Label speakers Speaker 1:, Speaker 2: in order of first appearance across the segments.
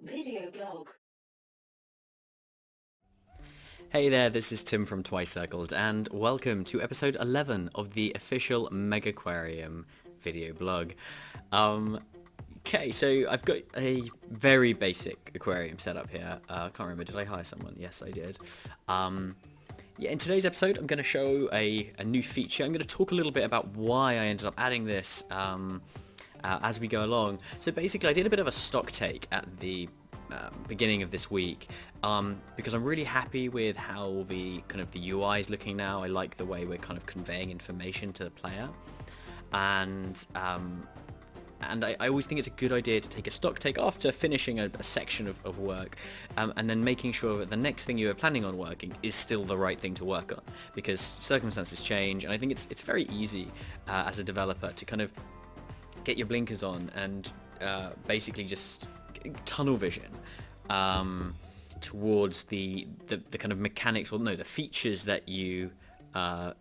Speaker 1: Video blog.
Speaker 2: Hey there, this is Tim from Twice Circled, and welcome to episode 11 of the official Megaquarium video blog. Okay, so I've got a very basic aquarium set up here. I can't remember, did I hire someone? Yes, I did. Yeah, in today's episode, I'm going to show a new feature. I'm going to talk a little bit about why I ended up adding this as we go along. So basically, I did a bit of a stock take at the beginning of this week because I'm really happy with how the UI is looking now. I like the way we're kind of conveying information to the player, and I always think it's a good idea to take a stock take after finishing a section of work, and then making sure that the next thing you are planning on working is still the right thing to work on, because circumstances change, and I think it's very easy as a developer to kind of get your blinkers on and basically just tunnel vision towards the kind of mechanics, or no, the features that you want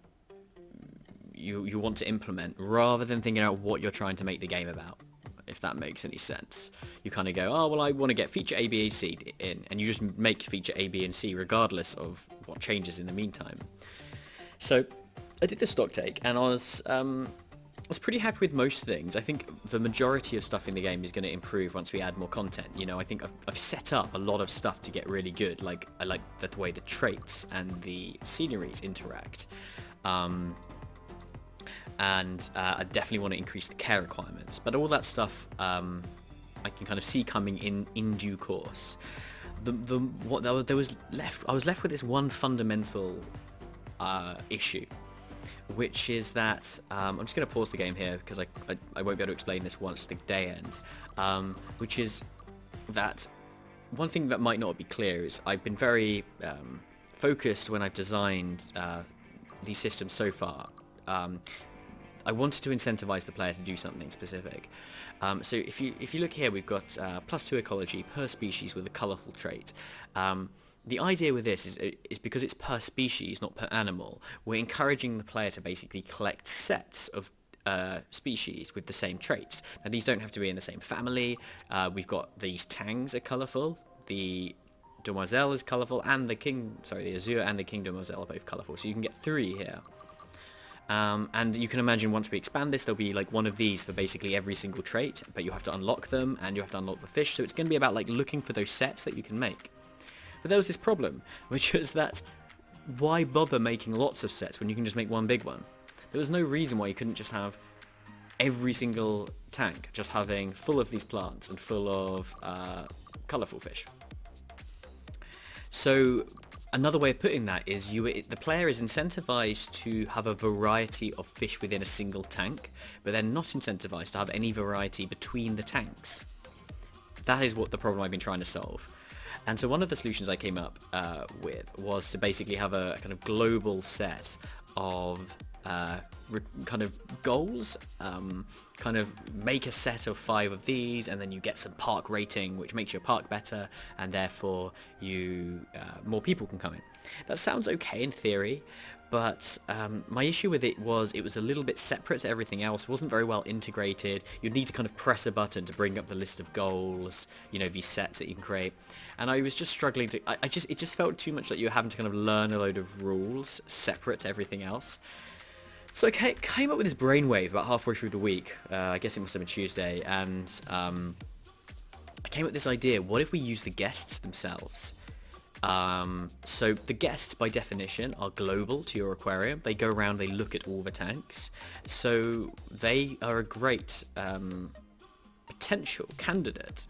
Speaker 2: to implement, rather than thinking out what you're trying to make the game about, if that makes any sense. You kind of go, oh well, I want to get feature A, B, and C in, and you just make feature A, B, and C regardless of what changes in the meantime. So I did the stock take, and I was pretty happy with most things. I think the majority of stuff in the game is going to improve once we add more content. You know, I think I've set up a lot of stuff to get really good. Like, I like the way the traits and the sceneries interact. And I definitely want to increase the care requirements. But all that stuff I can kind of see coming in due course. I was left with this one fundamental issue, which is that I'm just going to pause the game here because I won't be able to explain this once the day ends, which is that one thing that might not be clear is I've been very focused when I've designed these systems so far. I wanted to incentivize the player to do something specific. So if you look here, we've got +2 ecology per species with a colorful trait. The idea with this is because it's per species, not per animal, we're encouraging the player to basically collect sets of species with the same traits. Now, these don't have to be in the same family. We've got these tangs are colorful. The demoiselle is colorful, and the azure and the king demoiselle are both colorful. So you can get 3 here. And you can imagine once we expand this, there'll be like one of these for basically every single trait, but you have to unlock them, and you have to unlock the fish. So it's going to be about like looking for those sets that you can make. But there was this problem, which was that why bother making lots of sets when you can just make one big one? There was no reason why you couldn't just have every single tank just having full of these plants and full of colourful fish. So another way of putting that is the player is incentivized to have a variety of fish within a single tank, but they're not incentivized to have any variety between the tanks. That is what the problem I've been trying to solve. And so one of the solutions I came up with was to basically have a kind of global set of kind of goals, kind of make a set of 5 of these, and then you get some park rating, which makes your park better, and therefore more people can come in. That sounds okay in theory, but my issue with it was a little bit separate to everything else. It wasn't very well integrated. You'd need to kind of press a button to bring up the list of goals, you know, these sets that you can create. And I was just struggling to, it just felt too much like you were having to kind of learn a load of rules separate to everything else. So I came up with this brainwave about halfway through the week. I guess it must have been Tuesday, and I came up with this idea. What if we use the guests themselves? So the guests, by definition, are global to your aquarium. They go around, they look at all the tanks. So they are a great potential candidate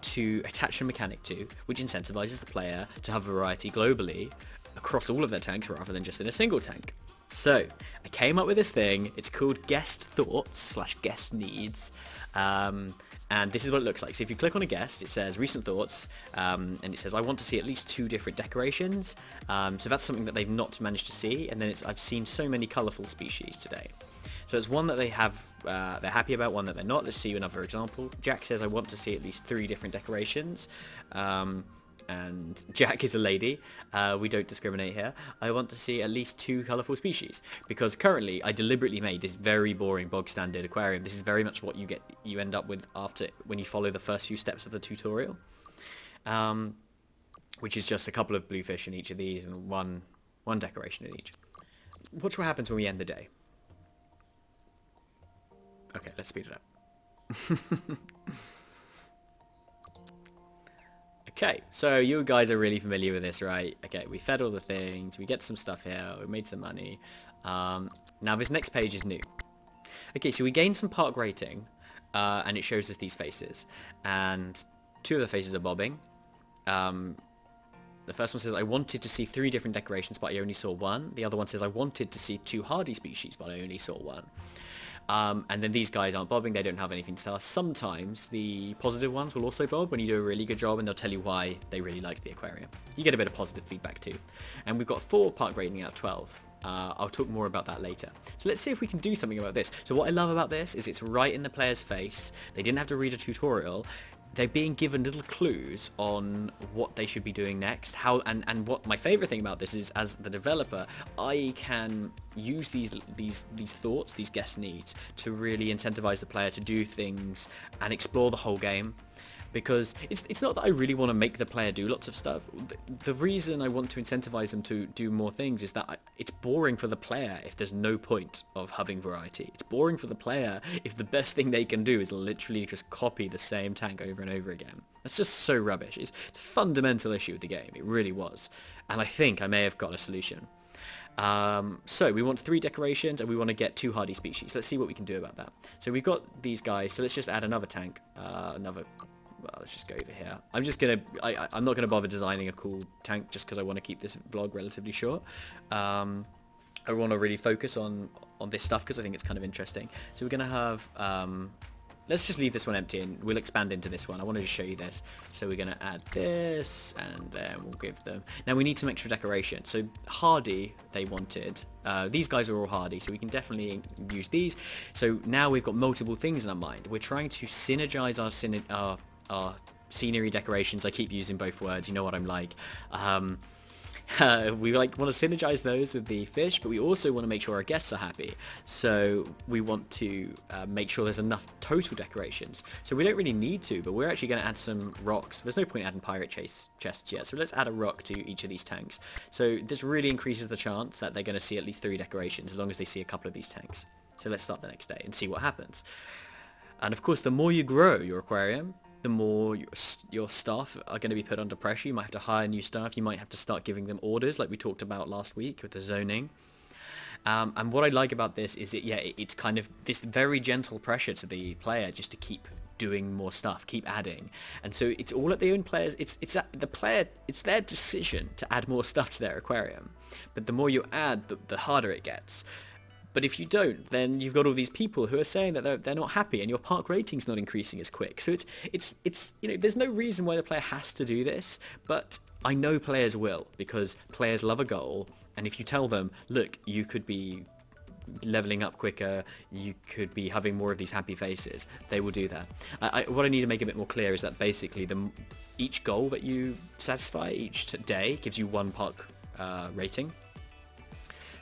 Speaker 2: to attach a mechanic to, which incentivizes the player to have variety globally across all of their tanks rather than just in a single tank. So I came up with this thing. It's called Guest Thoughts / Guest Needs. And this is what it looks like. So if you click on a guest, it says recent thoughts, and it says I want to see at least 2 different decorations. So that's something that they've not managed to see. And then I've seen so many colorful species today. So it's one that they have, they're happy about, one that they're not. Let's see another example. Jack says I want to see at least 3 different decorations. and Jack is a lady. We don't discriminate here. I want to see at least 2 colourful species, because currently I deliberately made this very boring bog standard aquarium. This is very much what you end up with after when you follow the first few steps of the tutorial, which is just a couple of bluefish in each of these and one decoration in each. Watch what happens when we end the day. Okay, let's speed it up. Okay, so you guys are really familiar with this, right? Okay, we fed all the things, we get some stuff here, we made some money. Now this next page is new. Okay, so we gained some park rating, and it shows us these faces. And 2 of the faces are bobbing. The first one says, I wanted to see 3 different decorations, but I only saw 1. The other one says, I wanted to see 2 hardy species, but I only saw 1. And then these guys aren't bobbing, they don't have anything to tell us. Sometimes the positive ones will also bob when you do a really good job, and they'll tell you why they really like the aquarium. You get a bit of positive feedback too. And we've got 4 park rating out of 12. I'll talk more about that later. So let's see if we can do something about this. So what I love about this is it's right in the player's face. They didn't have to read a tutorial. They're being given little clues on what they should be doing next. And what my favorite thing about this is, as the developer, I can use these thoughts, these guest needs, to really incentivize the player to do things and explore the whole game. Because it's not that I really want to make the player do lots of stuff. The reason I want to incentivize them to do more things is that it's boring for the player if there's no point of having variety. It's boring for the player if the best thing they can do is literally just copy the same tank over and over again. That's just so rubbish. It's a fundamental issue with the game. It really was. And I think I may have got a solution. So we want 3 decorations and we want to get 2 hardy species. Let's see what we can do about that. So we've got these guys. So let's just add another tank. Well, let's just go over here. I'm not gonna bother designing a cool tank just because I want to keep this vlog relatively short. I want to really focus on this stuff because I think it's kind of interesting. So we're gonna have let's just leave this one empty and we'll expand into this one. I wanted to show you this. So we're gonna add this and then we'll give them. Now we need some extra decoration. So hardy they wanted. These guys are all hardy, so we can definitely use these. So now we've got multiple things in our mind. We're trying to synergize our scenery decorations. I keep using both words, you know what I'm like. We want to synergize those with the fish, but we also want to make sure our guests are happy. So we want to make sure there's enough total decorations. So we don't really need to, but we're actually going to add some rocks. There's no point adding pirate chests yet, so let's add a rock to each of these tanks. So this really increases the chance that they're going to see at least 3 decorations as long as they see a couple of these tanks. So let's start the next day and see what happens. And of course, the more you grow your aquarium, the more your staff are going to be put under pressure. You might have to hire new staff. You might have to start giving them orders like we talked about last week with the zoning. And what I like about this is it's kind of this very gentle pressure to the player just to keep doing more stuff, keep adding. And so it's all at the own players. It's the player. It's their decision to add more stuff to their aquarium. But the more you add, the harder it gets. But if you don't, then you've got all these people who are saying that they're not happy, and your park rating's not increasing as quick. So it's there's no reason why the player has to do this, but I know players will, because players love a goal, and if you tell them, look, you could be leveling up quicker, you could be having more of these happy faces, they will do that. What I need to make a bit more clear is that basically each goal that you satisfy each day gives you 1 park rating.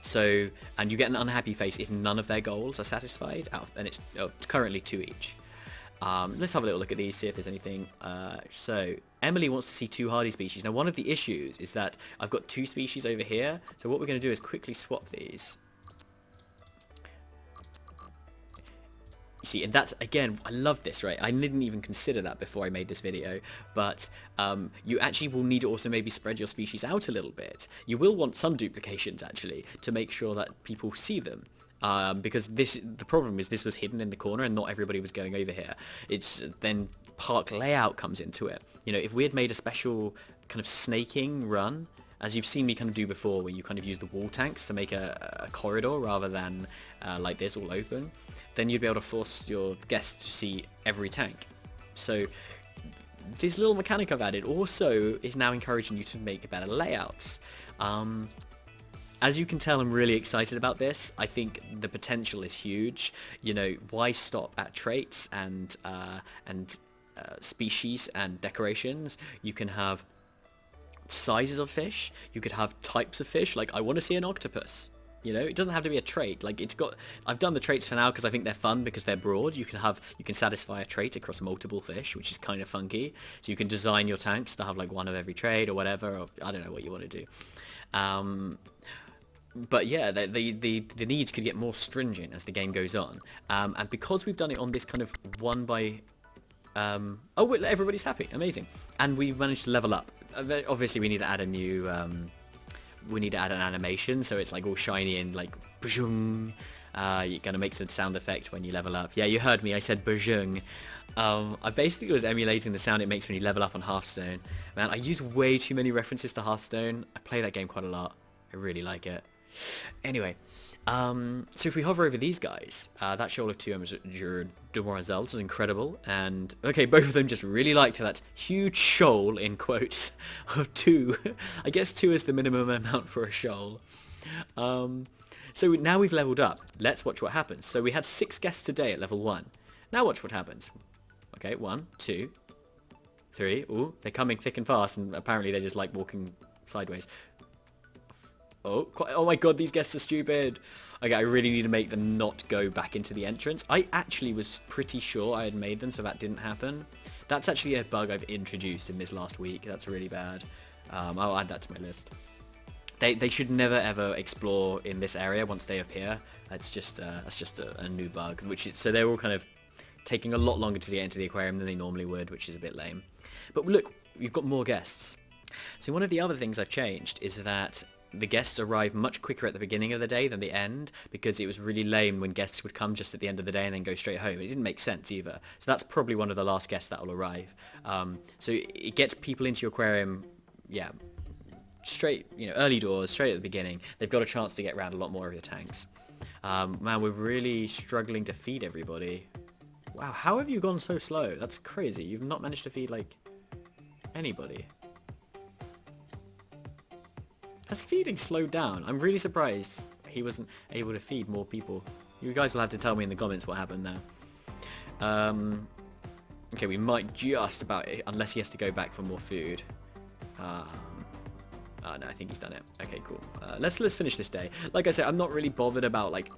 Speaker 2: So, and you get an unhappy face if none of their goals are satisfied, and it's currently 2 each. Let's have a little look at these, see if there's anything. So, Emily wants to see 2 hardy species. Now, one of the issues is that I've got 2 species over here, so what we're going to do is quickly swap these. You see, and that's, again, I love this, right? I didn't even consider that before I made this video, but you actually will need to also maybe spread your species out a little bit. You will want some duplications, actually, to make sure that people see them. Because the problem is this was hidden in the corner and not everybody was going over here. It's then park layout comes into it. You know, if we had made a special kind of snaking run, as you've seen me kind of do before, where you kind of use the wall tanks to make a corridor rather than like this all open, then you'd be able to force your guests to see every tank. So this little mechanic I've added also is now encouraging you to make better layouts. As you can tell, I'm really excited about this. I think the potential is huge. You know, why stop at traits and species and decorations? You can have sizes of fish. You could have types of fish. Like, I want to see an octopus. You know, it doesn't have to be a trait. Like, I've done the traits for now because I think they're fun because they're broad. You can satisfy a trait across multiple fish, which is kind of funky. So you can design your tanks to have like one of every trait or whatever, or I don't know what you want to do. But yeah, the needs could get more stringent as the game goes on. And because we've done it on this kind of one by... oh, wait, everybody's happy. Amazing. And we've managed to level up. Obviously, we need to add a new... we need to add an animation, so it's like all shiny and like... Bajung. You're going to make some sound effect when you level up. Yeah, you heard me. I said bajung. I basically was emulating the sound it makes when you level up on Hearthstone. Man, I use way too many references to Hearthstone. I play that game quite a lot. I really like it. Anyway, so if we hover over these guys, that shoal of 2 demoiselles is incredible, and okay, both of them just really liked that huge shoal, in quotes, of 2. I guess 2 is the minimum amount for a shoal. So now we've leveled up. Let's watch what happens. So we had 6 guests today at level 1. Now watch what happens. Okay, 1, 2, 3. Ooh, they're coming thick and fast, and apparently they just like walking sideways. Oh my god, these guests are stupid. Okay, I really need to make them not go back into the entrance. I actually was pretty sure I had made them, so that didn't happen. That's actually a bug I've introduced in this last week. That's really bad. I'll add that to my list. They should never ever explore in this area once they appear. That's just a new bug, so they're all kind of taking a lot longer to get into the aquarium than they normally would, which is a bit lame. But look, you've got more guests. So one of the other things I've changed is that the guests arrive much quicker at the beginning of the day than the end, because it was really lame when guests would come just at the end of the day and then go straight home. It didn't make sense either. So that's probably one of the last guests that will arrive. So it gets people into your aquarium, yeah, straight, early doors, straight at the beginning. They've got a chance to get around a lot more of your tanks. Man, we're really struggling to feed everybody. Wow, how have you gone so slow? That's crazy. You've not managed to feed, like, anybody. Has feeding slowed down? I'm really surprised he wasn't able to feed more people. You guys will have to tell me in the comments what happened there. Okay, we might just about, unless he has to go back for more food. Oh no, I think he's done it. Okay, cool. Let's finish this day. Like I said, I'm not really bothered about like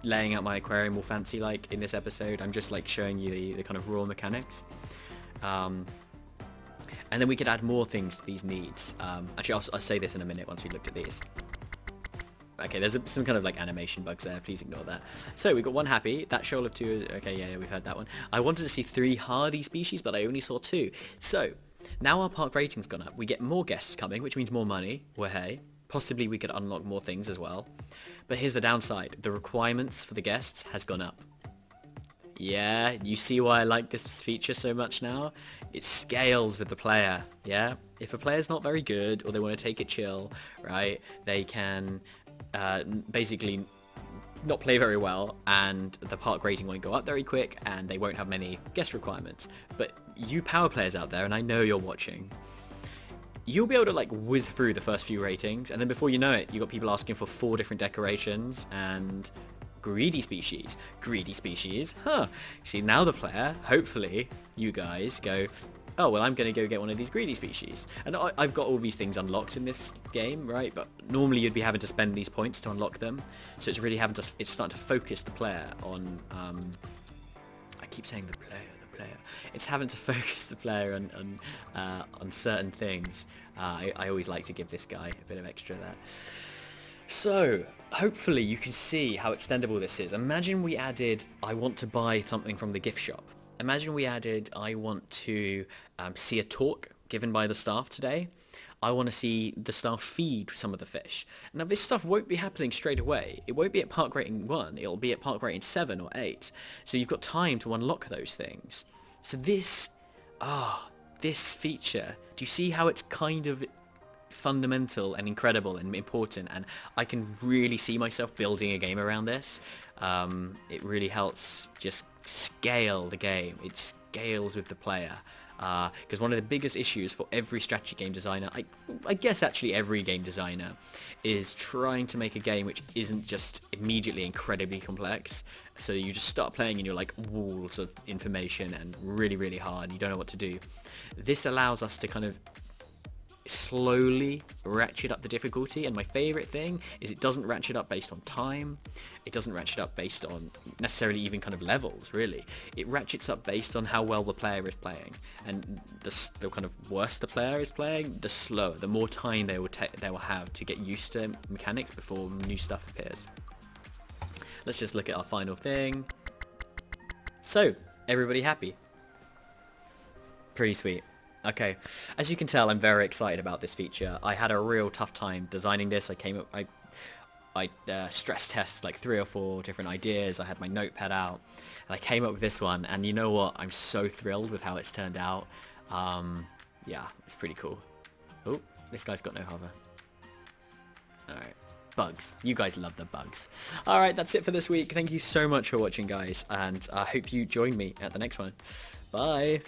Speaker 2: laying out my aquarium all fancy like in this episode. I'm just like showing you the kind of raw mechanics. And then we could add more things to these needs. Actually, I'll say this in a minute once we looked at these. Okay, there's some kind of like animation bugs there. Please ignore that. So we got 1 happy. That shoal of 2. Okay, yeah, we've heard that one. I wanted to see 3 hardy species, but I only saw 2. So now our park rating's gone up. We get more guests coming, which means more money. Well, hey, possibly we could unlock more things as well. But here's the downside. The requirements for the guests has gone up. Yeah, you see why I like this feature so much now? It scales with the player, yeah? If a player's not very good or they want to take it chill, right, they can basically not play very well and the park rating won't go up very quick and they won't have many guest requirements. But you power players out there, and I know you're watching, you'll be able to like whiz through the first few ratings, and then before you know it, you've got people asking for 4 different decorations and greedy species. Greedy species, huh? See, now the player, hopefully you guys go, oh, well, I'm going to go get one of these greedy species. And I've got all these things unlocked in this game, right? But normally you'd be having to spend these points to unlock them. So it's really it's starting to focus the player on, I keep saying the player. It's having to focus the player on certain things. I always like to give this guy a bit of extra there. So, hopefully you can see how extendable this is. Imagine we added, I want to buy something from the gift shop. Imagine we added, I want to see a talk given by the staff today. I want to see the staff feed some of the fish. Now this stuff won't be happening straight away. It won't be at park rating 1, it'll be at park rating 7 or 8. So you've got time to unlock those things. So this feature, do you see how it's kind of fundamental and incredible and important, and I can really see myself building a game around this. It really helps just scale the game. It scales with the player, because one of the biggest issues for every strategy game designer, I guess actually every game designer, is trying to make a game which isn't just immediately incredibly complex, so you just start playing and you're like walls of information and really hard, you don't know what to do. This allows us to kind of slowly ratchet up the difficulty, and my favorite thing is it doesn't ratchet up based on time. It doesn't ratchet up based on necessarily even kind of levels, really. It ratchets up based on how well the player is playing, and the kind of worse the player is playing, the slower, the more time they will have to get used to mechanics before new stuff appears. Let's just look at our final thing. So, everybody happy? Pretty sweet. Okay, as you can tell, I'm very excited about this feature. I had a real tough time designing this. I stress tested like 3 or 4 different ideas. I had my notepad out, and I came up with this one. And you know what? I'm so thrilled with how it's turned out. Yeah, it's pretty cool. Oh, this guy's got no hover. All right. Bugs. You guys love the bugs. Alright, that's it for this week. Thank you so much for watching, guys, and I hope you join me at the next one. Bye!